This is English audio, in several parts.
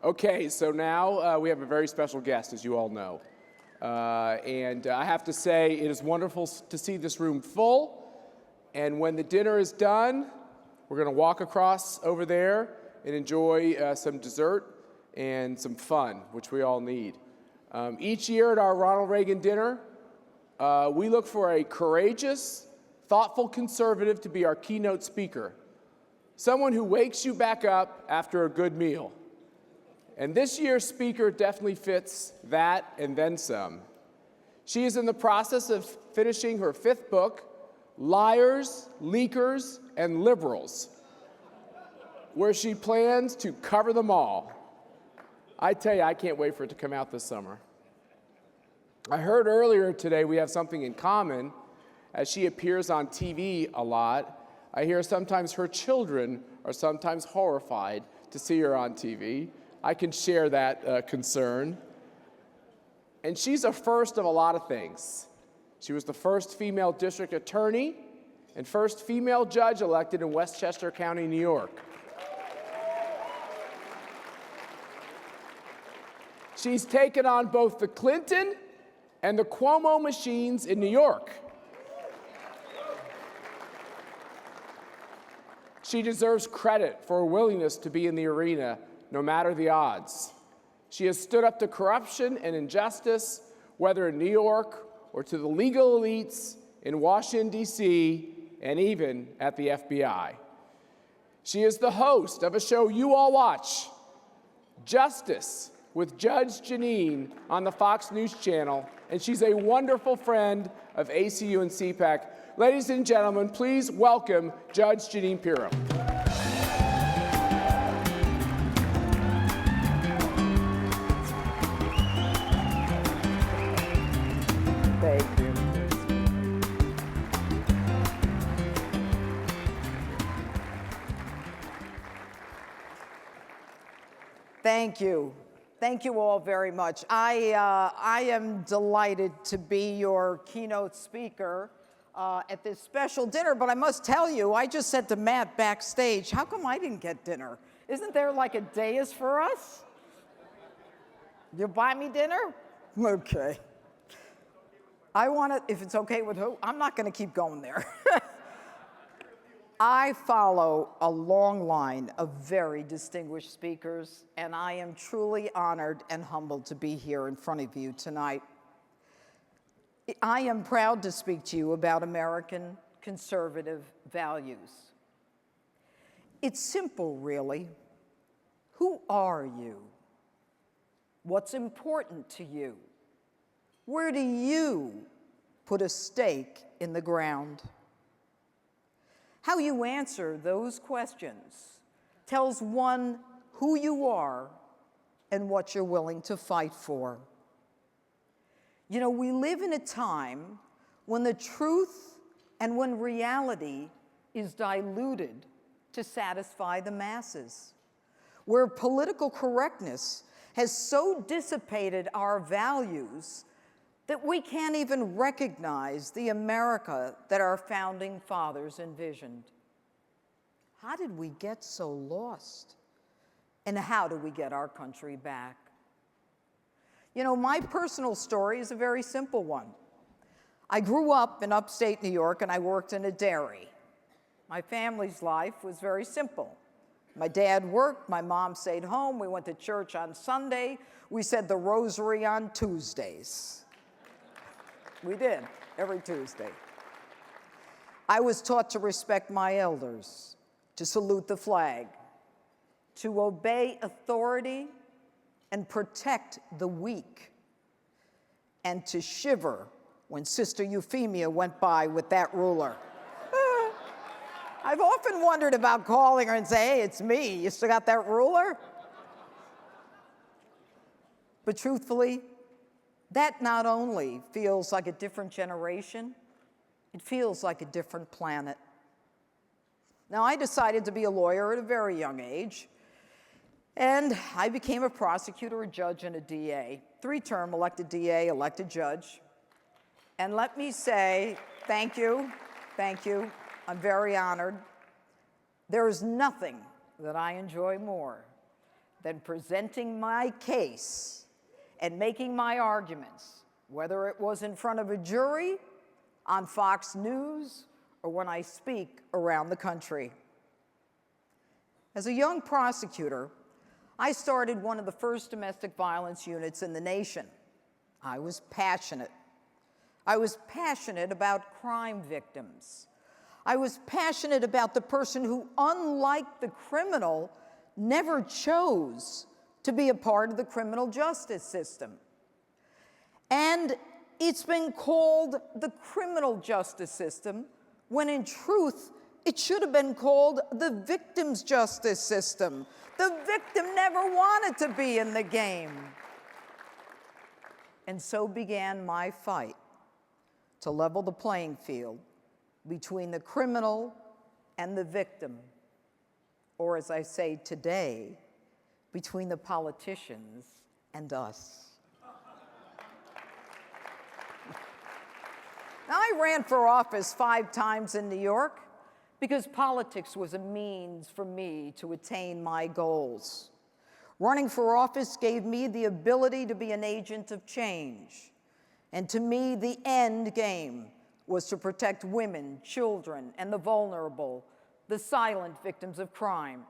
Okay, so now we have a very special guest, as you all know. And I have to say, it is wonderful to see this room full. And when the dinner is done, we're going to walk across over there and enjoy some dessert and some fun, which we all need. Each year at our Ronald Reagan dinner, we look for a courageous, thoughtful conservative to be our keynote speaker. Someone who wakes you back up after a good meal. And this year's speaker definitely fits that and then some. She is in the process of finishing her 5th book, Liars, Leakers, and Liberals, where she plans to cover them all. I tell you, I can't wait for it to come out this summer. I heard earlier today we have something in common. As she appears on TV a lot, I hear sometimes her children are sometimes horrified to see her on TV. I can share that concern. And she's a first of a lot of things. She was the first female district attorney and first female judge elected in Westchester County, New York. She's taken on both the Clinton and the Cuomo machines in New York. She deserves credit for her willingness to be in the arena, no matter the odds. She has stood up to corruption and injustice, whether in New York or to the legal elites in Washington, D.C., and even at the FBI. She is the host of a show you all watch, Justice with Judge Jeanine on the Fox News Channel, and she's a wonderful friend of ACU and CPAC. Ladies and gentlemen, please welcome Judge Jeanine Pirro. Thank you. Thank you. Thank you all very much. I am delighted to be your keynote speaker at this special dinner, but I must tell you, I just said to Matt backstage, how come I didn't get dinner? Isn't there like a dais for us? You'll buy me dinner? Okay. I want to, if it's okay with who, I'm not going to keep going there. I follow a long line of very distinguished speakers, and I am truly honored and humbled to be here in front of you tonight. I am proud to speak to you about American conservative values. It's simple, really. Who are you? What's important to you? Where do you put a stake in the ground? How you answer those questions tells one who you are and what you're willing to fight for. You know, we live in a time when the truth and when reality is diluted to satisfy the masses, where political correctness has so dissipated our values that we can't even recognize the America that our founding fathers envisioned. How did we get so lost? And how do we get our country back? You know, my personal story is a very simple one. I grew up in upstate New York and I worked in a dairy. My family's life was very simple. My dad worked, my mom stayed home, we went to church on Sunday, we said the rosary on Tuesdays. We did, every Tuesday. I was taught to respect my elders, to salute the flag, to obey authority and protect the weak, and to shiver when Sister Euphemia went by with that ruler. I've often wondered about calling her and say, hey, it's me, you still got that ruler? But truthfully, that not only feels like a different generation, it feels like a different planet. Now, I decided to be a lawyer at a very young age, and I became a prosecutor, a judge, and a DA. 3-term elected DA, elected judge. And let me say, thank you, I'm very honored. There is nothing that I enjoy more than presenting my case and making my arguments, whether it was in front of a jury, on Fox News, or when I speak around the country. As a young prosecutor, I started one of the first domestic violence units in the nation. I was passionate. I was passionate about crime victims. I was passionate about the person who, unlike the criminal, never chose to be a part of the criminal justice system. And it's been called the criminal justice system, when in truth, it should have been called the victim's justice system. The victim never wanted to be in the game. And so began my fight to level the playing field between the criminal and the victim, or as I say today, between the politicians and us. Now, I ran for office 5 times in New York because politics was a means for me to attain my goals. Running for office gave me the ability to be an agent of change. And to me, the end game was to protect women, children, and the vulnerable, the silent victims of crime.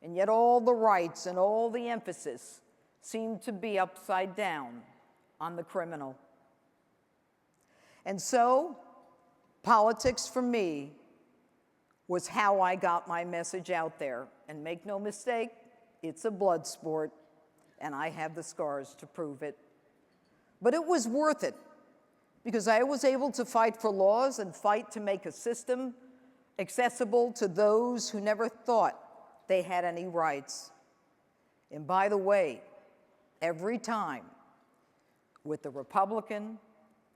And yet all the rights and all the emphasis seemed to be upside down on the criminal. And so, politics for me was how I got my message out there. And make no mistake, it's a blood sport, and I have the scars to prove it. But it was worth it, because I was able to fight for laws and fight to make a system accessible to those who never thought they had any rights. And by the way, every time, with the Republican,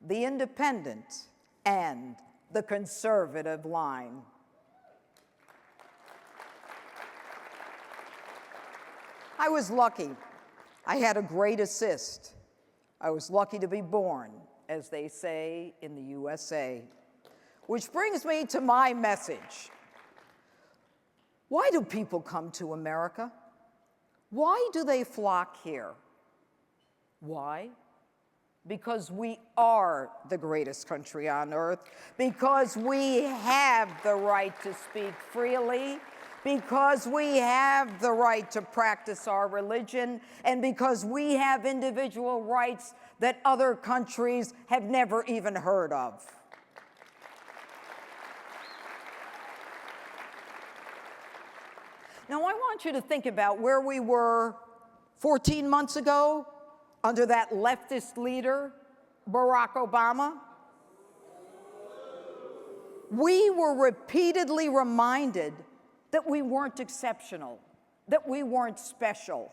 the independent, and the conservative line. I was lucky. I had a great assist. I was lucky to be born, as they say in the USA. Which brings me to my message. Why do people come to America? Why do they flock here? Why? Because we are the greatest country on earth, because we have the right to speak freely, because we have the right to practice our religion, and because we have individual rights that other countries have never even heard of. Now, I want you to think about where we were 14 months ago under that leftist leader, Barack Obama. We were repeatedly reminded that we weren't exceptional, that we weren't special,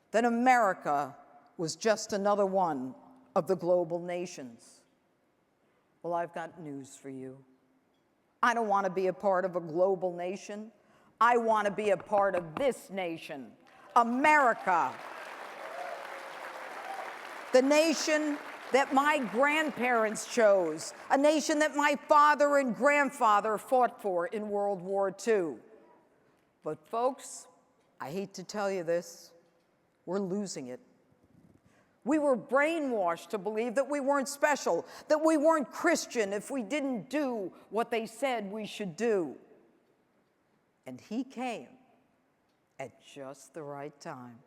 that America was just another one of the global nations. Well, I've got news for you. I don't want to be a part of a global nation. I want to be a part of this nation, America. The nation that my grandparents chose, a nation that my father and grandfather fought for in World War II. But folks, I hate to tell you this, we're losing it. We were brainwashed to believe that we weren't special, that we weren't Christian if we didn't do what they said we should do. And he came at just the right time.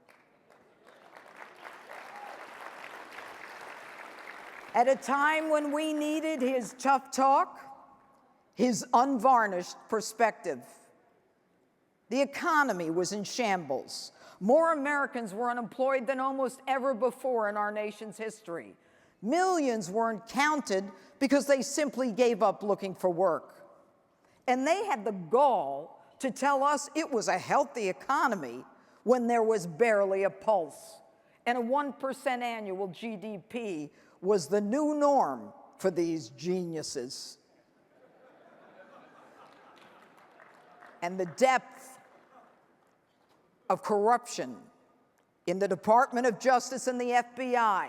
At a time when we needed his tough talk, his unvarnished perspective. The economy was in shambles. More Americans were unemployed than almost ever before in our nation's history. Millions weren't counted because they simply gave up looking for work. And they had the gall to tell us it was a healthy economy when there was barely a pulse. And a 1% annual GDP was the new norm for these geniuses. And the depth of corruption in the Department of Justice and the FBI,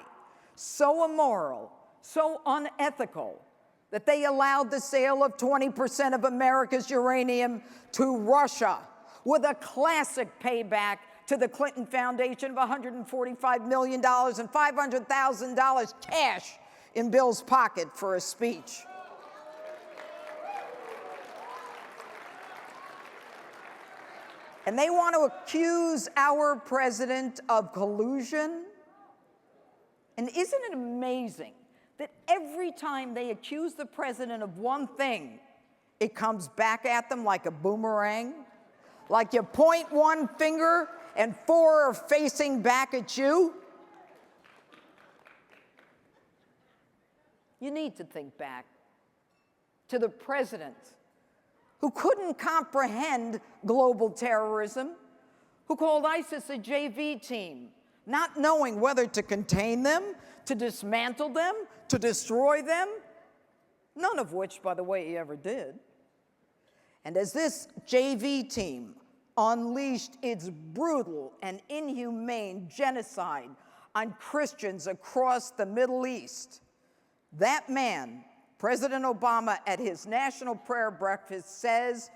so immoral, so unethical, that they allowed the sale of 20% of America's uranium to Russia with a classic payback to the Clinton Foundation of $145 million and $500,000 cash in Bill's pocket for a speech. And they want to accuse our president of collusion. And isn't it amazing that every time they accuse the president of one thing, it comes back at them like a boomerang? Like you point one finger and four are facing back at you? You need to think back to the president who couldn't comprehend global terrorism, who called ISIS a JV team, not knowing whether to contain them, to dismantle them, to destroy them, none of which, by the way, he ever did. And as this JV team unleashed its brutal and inhumane genocide on Christians across the Middle East, that man, President Obama, at his national prayer breakfast says,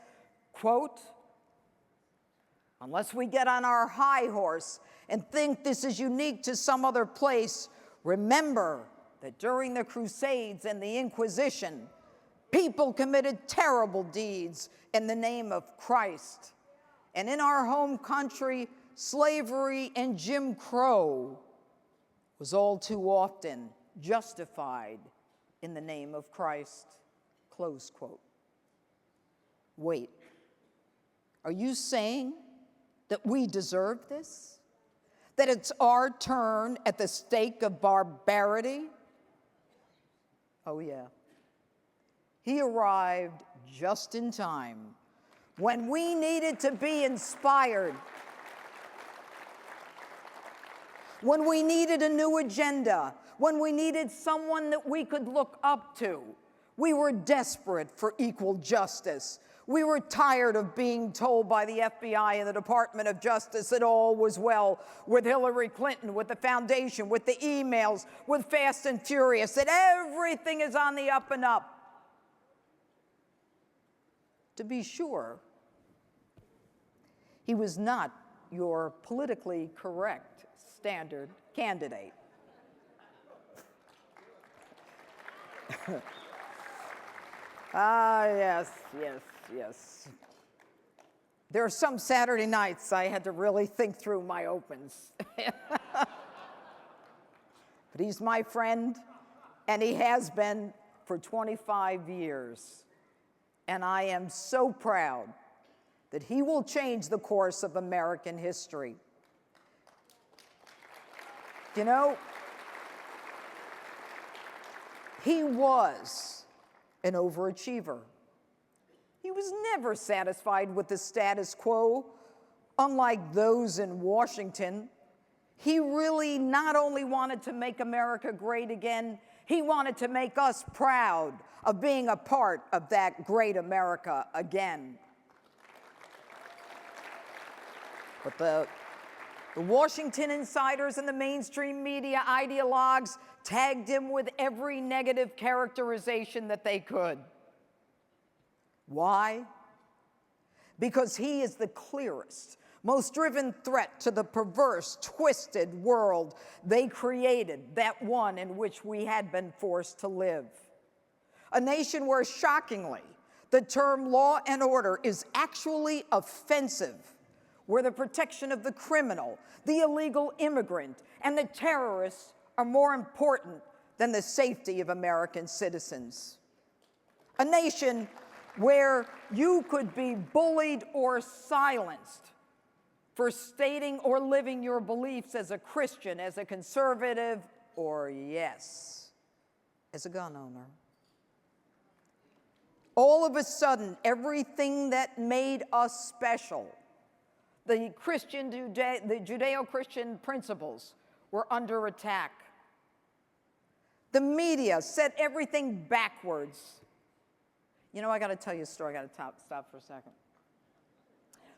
quote, "Unless we get on our high horse and think this is unique to some other place, remember that during the Crusades and the Inquisition, people committed terrible deeds in the name of Christ. And in our home country, slavery and Jim Crow was all too often justified in the name of Christ," close quote. Wait, are you saying that we deserve this? That it's our turn at the stake of barbarity? Oh yeah. He arrived just in time when we needed to be inspired, when we needed a new agenda, when we needed someone that we could look up to. We were desperate for equal justice. We were tired of being told by the FBI and the Department of Justice that all was well with Hillary Clinton, with the foundation, with the emails, with Fast and Furious, that everything is on the up and up. To be sure, he was not your politically correct standard candidate. Yes. There are some Saturday nights I had to really think through my opens. But he's my friend, and he has been for 25 years. And I am so proud that he will change the course of American history. You know, he was an overachiever. He was never satisfied with the status quo. Unlike those in Washington, he really not only wanted to make America great again, he wanted to make us proud of being a part of that great America again. But the Washington insiders and the mainstream media ideologues tagged him with every negative characterization that they could. Why? Because he is the clearest, most driven threat to the perverse, twisted world they created, that one in which we had been forced to live. A nation where, shockingly, the term law and order is actually offensive, where the protection of the criminal, the illegal immigrant, and the terrorists are more important than the safety of American citizens. A nation where you could be bullied or silenced for stating or living your beliefs as a Christian, as a conservative, or yes, as a gun owner. All of a sudden, everything that made us special, the Judeo-Christian principles, were under attack. The media set everything backwards. You know, I got to tell you a story. I got to stop for a second.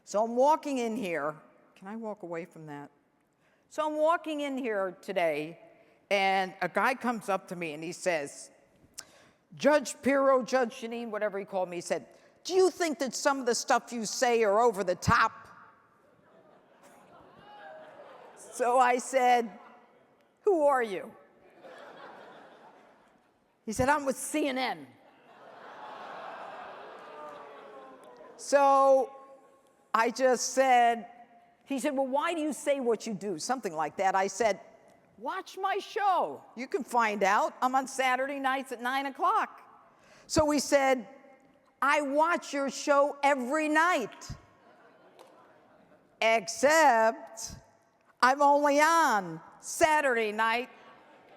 So I'm walking in here. Can I walk away from that? So I'm walking in here today, and a guy comes up to me, and he says, Judge Pirro, Judge Jeanine, whatever he called me, he said, "Do you think that some of the stuff you say are over the top?" So I said, "Who are you?" He said, "I'm with CNN." So I just said, he said, "Well, why do you say what you do?" Something like that. I said, "Watch my show. You can find out. I'm on Saturday nights at 9 o'clock. So he said, "I watch your show every night, except I'm only on Saturday night."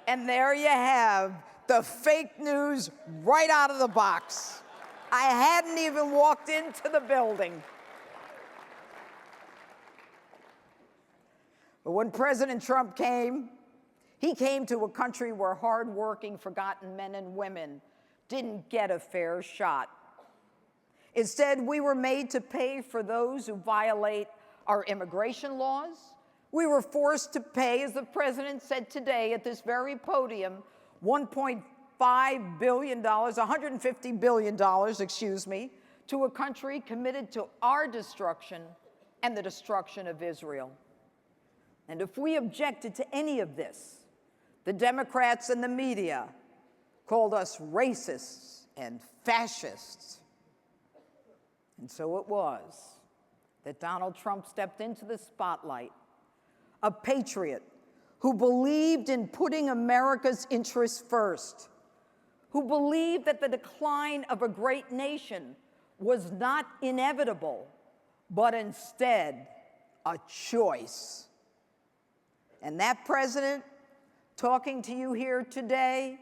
And there you have the fake news right out of the box. I hadn't even walked into the building. But when President Trump came, he came to a country where hardworking, forgotten men and women didn't get a fair shot. Instead, we were made to pay for those who violate our immigration laws. We were forced to pay, as the president said today at this very podium, $1.5 billion, $150 billion, excuse me, to a country committed to our destruction and the destruction of Israel. And if we objected to any of this, the Democrats and the media called us racists and fascists. And so it was that Donald Trump stepped into the spotlight, a patriot who believed in putting America's interests first, who believed that the decline of a great nation was not inevitable, but instead a choice. And that president, talking to you here today,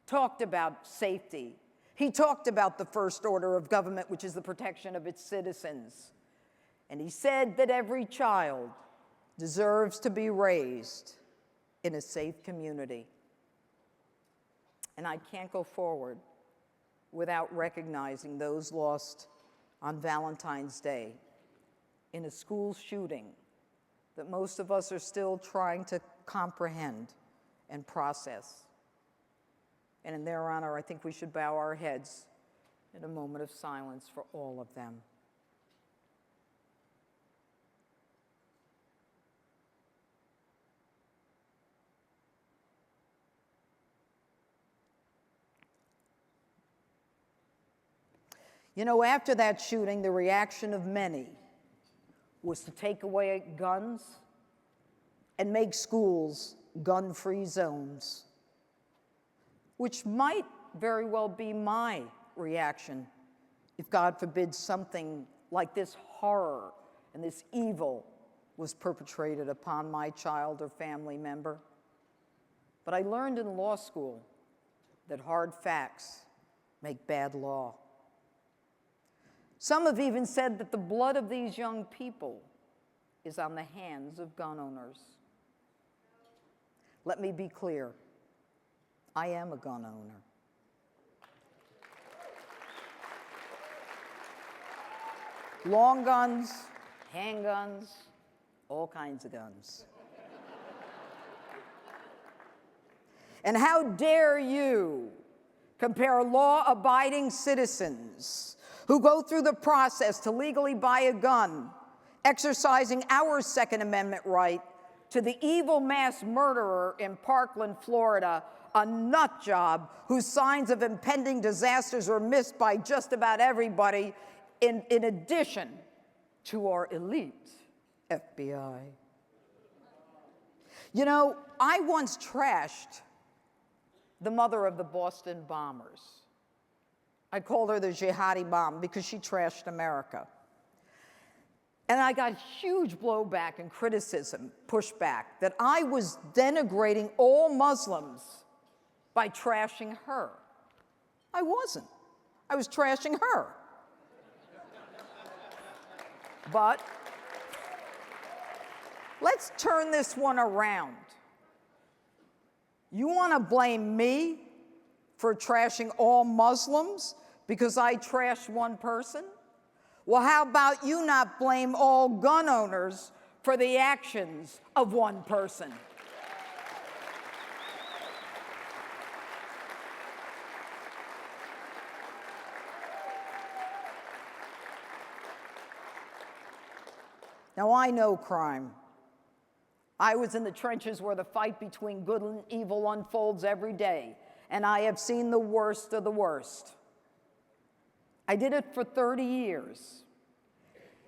talked about safety. He talked about the first order of government, which is the protection of its citizens. And he said that every child deserves to be raised in a safe community. And I can't go forward without recognizing those lost on Valentine's Day in a school shooting that most of us are still trying to comprehend and process. And in their honor, I think we should bow our heads in a moment of silence for all of them. You know, after that shooting, the reaction of many was to take away guns and make schools gun-free zones, which might very well be my reaction if, God forbid, something like this horror and this evil was perpetrated upon my child or family member. But I learned in law school that hard facts make bad law. Some have even said that the blood of these young people is on the hands of gun owners. Let me be clear. I am a gun owner. Long guns, handguns, all kinds of guns. And how dare you compare law-abiding citizens who go through the process to legally buy a gun, exercising our Second Amendment right, to the evil mass murderer in Parkland, Florida, a nut job whose signs of impending disasters are missed by just about everybody, in addition to our elite FBI. You know, I once trashed the mother of the Boston bombers. I called her the jihadi mom because she trashed America. And I got huge blowback and criticism, pushback, that I was denigrating all Muslims by trashing her. I wasn't. I was trashing her. But let's turn this one around. You want to blame me for trashing all Muslims because I trashed one person? Well, how about you not blame all gun owners for the actions of one person? Now, I know crime. I was in the trenches where the fight between good and evil unfolds every day, and I have seen the worst of the worst. I did it for 30 years.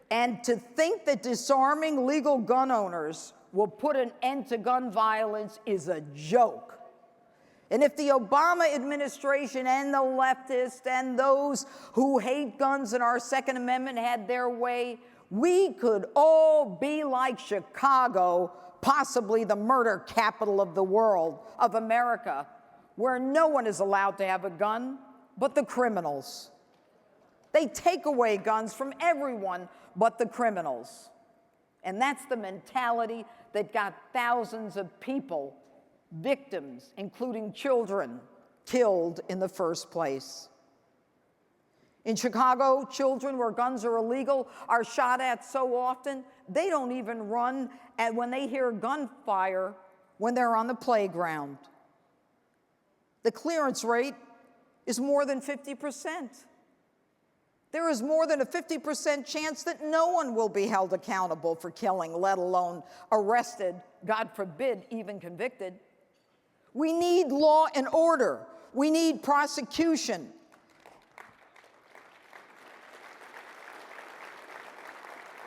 And to think that disarming legal gun owners will put an end to gun violence is a joke. And if the Obama administration and the leftists and those who hate guns and our Second Amendment had their way, we could all be like Chicago, possibly the murder capital of the world, of America, where no one is allowed to have a gun but the criminals. They take away guns from everyone but the criminals. And that's the mentality that got thousands of people, victims, including children, killed in the first place. In Chicago, children where guns are illegal are shot at so often, they don't even run when they hear gunfire when they're on the playground. The clearance rate is more than 50%. There is more than a 50% chance that no one will be held accountable for killing, let alone arrested, God forbid, even convicted. We need law and order. We need prosecution.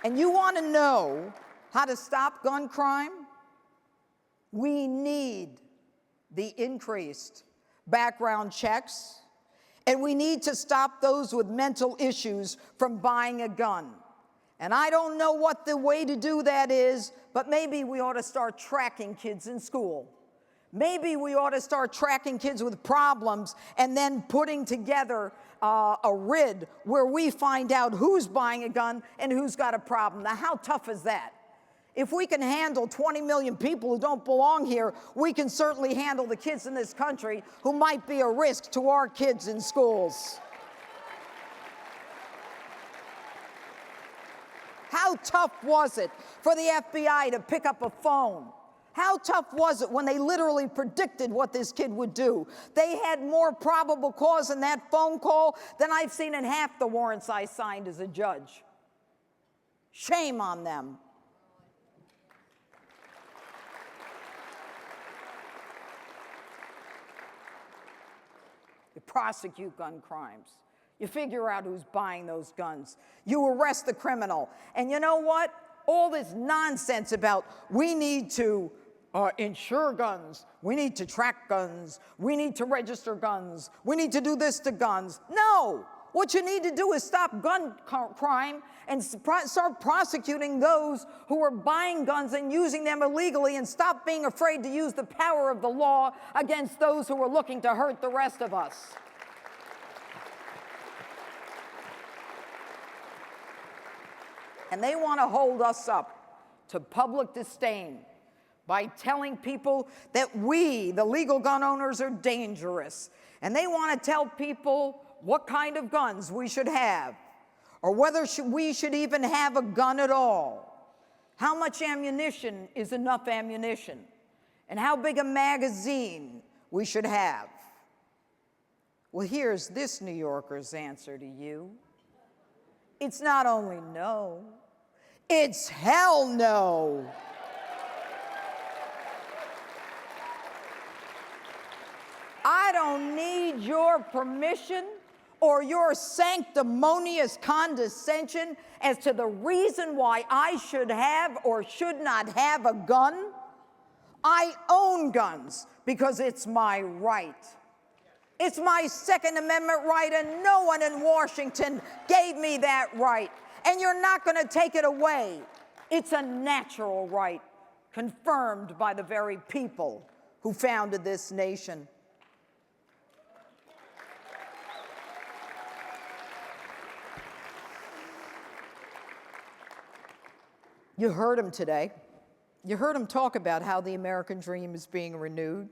And you want to know how to stop gun crime? We need the increased background checks, and we need to stop those with mental issues from buying a gun. And I don't know what the way to do that is, but maybe we ought to start tracking kids in school. Maybe we ought to start tracking kids with problems and then putting together a RID where we find out who's buying a gun and who's got a problem. Now, how tough is that? If we can handle 20 million people who don't belong here, we can certainly handle the kids in this country who might be a risk to our kids in schools. How tough was it for the FBI to pick up a phone? How tough was it when they literally predicted what this kid would do? They had more probable cause in that phone call than I've seen in half the warrants I signed as a judge. Shame on them. You prosecute gun crimes. You figure out who's buying those guns. You arrest the criminal. And you know what? All this nonsense about we need to insure guns, we need to track guns, we need to register guns, we need to do this to guns. No! What you need to do is stop gun crime and start prosecuting those who are buying guns and using them illegally, and stop being afraid to use the power of the law against those who are looking to hurt the rest of us. And they want to hold us up to public disdain by telling people that we, the legal gun owners, are dangerous. And they want to tell people what kind of guns we should have, or whether we should even have a gun at all. How much ammunition is enough ammunition, and how big a magazine we should have. Well, here's this New Yorker's answer to you. It's not only no, it's hell no. I don't need your permission or your sanctimonious condescension as to the reason why I should have or should not have a gun. I own guns because it's my right. It's my Second Amendment right, and no one in Washington gave me that right. And you're not going to take it away. It's a natural right, confirmed by the very people who founded this nation. You heard him today. You heard him talk about how the American dream is being renewed.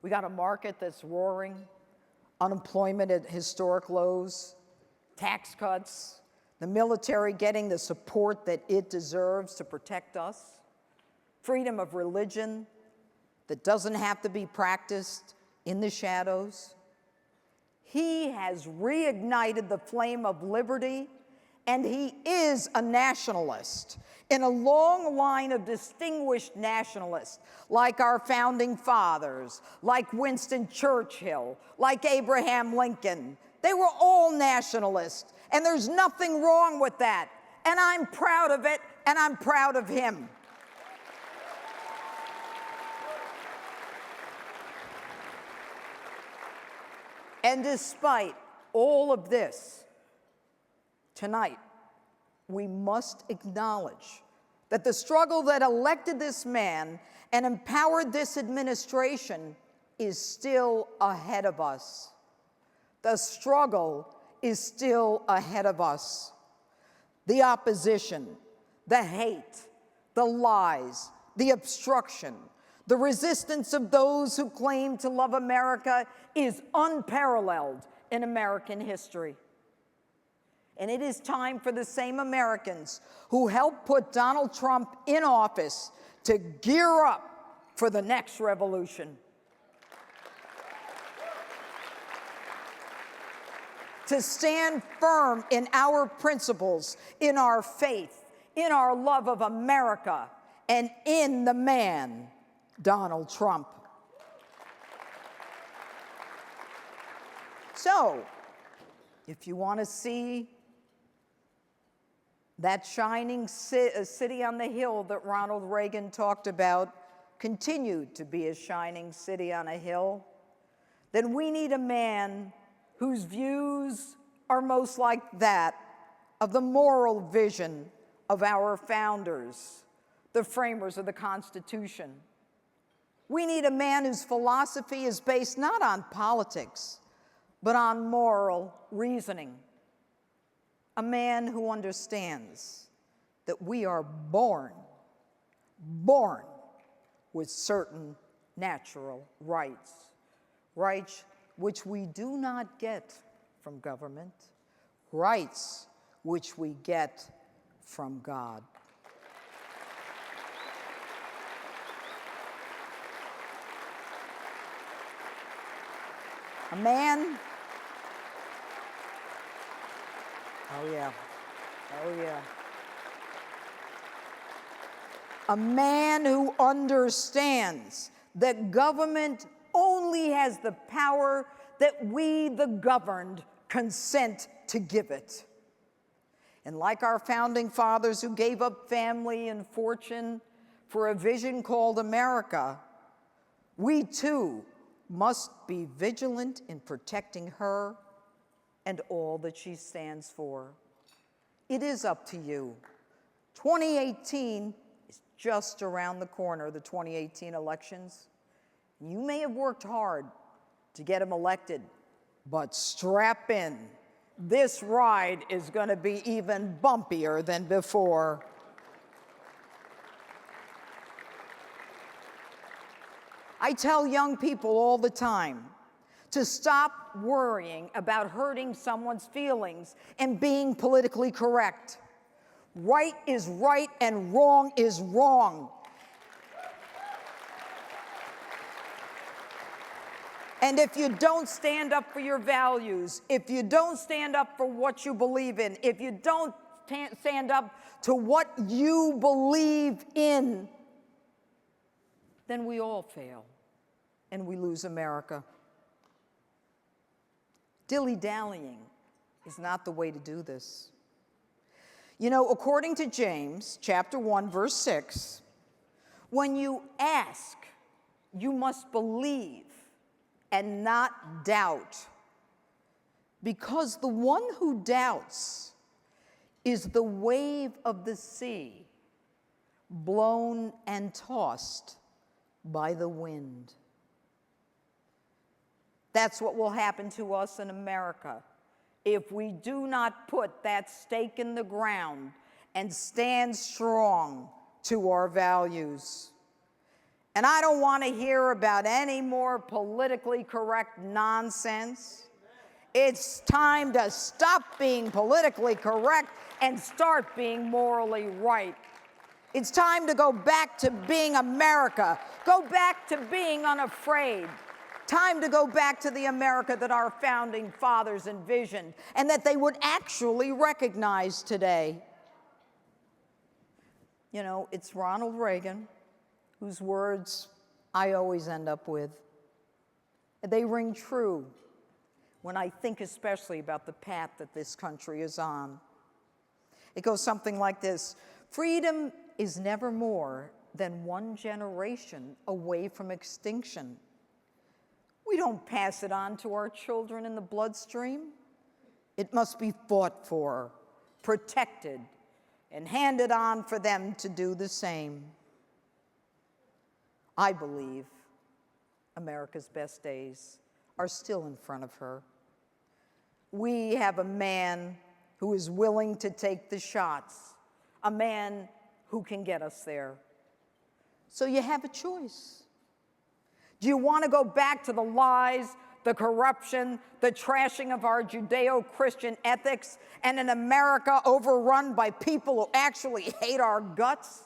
We got a market that's roaring, unemployment at historic lows, tax cuts, the military getting the support that it deserves to protect us, freedom of religion that doesn't have to be practiced in the shadows. He has reignited the flame of liberty and he is a nationalist in a long line of distinguished nationalists, like our founding fathers, like Winston Churchill, like Abraham Lincoln. They were all nationalists, and there's nothing wrong with that. And I'm proud of it, and I'm proud of him. And despite all of this, tonight, we must acknowledge that the struggle that elected this man and empowered this administration is still ahead of us. The struggle is still ahead of us. The opposition, the hate, the lies, the obstruction, the resistance of those who claim to love America is unparalleled in American history. And it is time for the same Americans who helped put Donald Trump in office to gear up for the next revolution. To stand firm in our principles, in our faith, in our love of America, and in the man, Donald Trump. So, if you want to see that shining city on the hill that Ronald Reagan talked about continue to be a shining city on a hill, then we need a man whose views are most like that of the moral vision of our founders, the framers of the Constitution. We need a man whose philosophy is based not on politics, but on moral reasoning. A man who understands that we are born with certain natural rights, rights which we do not get from government, rights which we get from God. A man, oh yeah, a man who understands that government only has the power that we, the governed, consent to give it. And like our founding fathers who gave up family and fortune for a vision called America, we too must be vigilant in protecting her and all that she stands for. It is up to you. 2018 is just around the corner, the 2018 elections. You may have worked hard to get him elected, but strap in. This ride is going to be even bumpier than before. I tell young people all the time to stop worrying about hurting someone's feelings and being politically correct. Right is right and wrong is wrong. And if you don't stand up for your values, if you don't stand up for what you believe in, if you don't stand up to what you believe in, then we all fail and we lose America. Dilly-dallying is not the way to do this. You know, according to James chapter 1, verse 6, when you ask, you must believe and not doubt, because the one who doubts is the wave of the sea, blown and tossed by the wind. That's what will happen to us in America if we do not put that stake in the ground and stand strong to our values. And I don't want to hear about any more politically correct nonsense. It's time to stop being politically correct and start being morally right. It's time to go back to being America. Go back to being unafraid. Time to go back to the America that our founding fathers envisioned and that they would actually recognize today. You know, it's Ronald Reagan, whose words I always end up with. They ring true when I think especially about the path that this country is on. It goes something like this: freedom is never more than one generation away from extinction. We don't pass it on to our children in the bloodstream. It must be fought for, protected, and handed on for them to do the same. I believe America's best days are still in front of her. We have a man who is willing to take the shots, a man who can get us there. So you have a choice. Do you want to go back to the lies, the corruption, the trashing of our Judeo-Christian ethics, and an America overrun by people who actually hate our guts?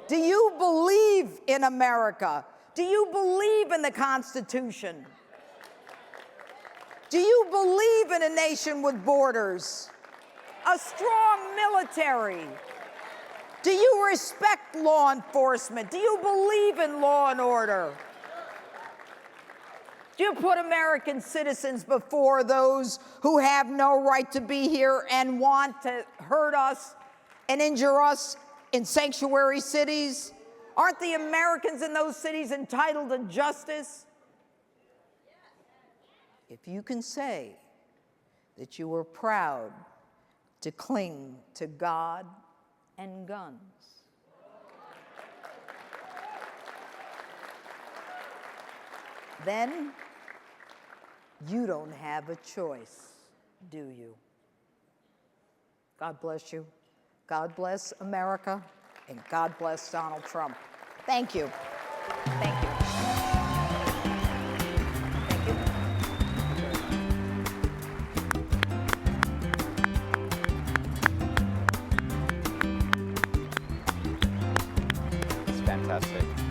Do you believe in America? Do you believe in the Constitution? Do you believe in a nation with borders, a strong military? Do you respect law enforcement? Do you believe in law and order? Do you put American citizens before those who have no right to be here and want to hurt us and injure us in sanctuary cities? Aren't the Americans in those cities entitled to justice? If you can say that you were proud to cling to God and guns, then you don't have a choice, do you? God bless you. God bless America, and God bless Donald Trump. Thank you. Thank you. Thank you. It's fantastic.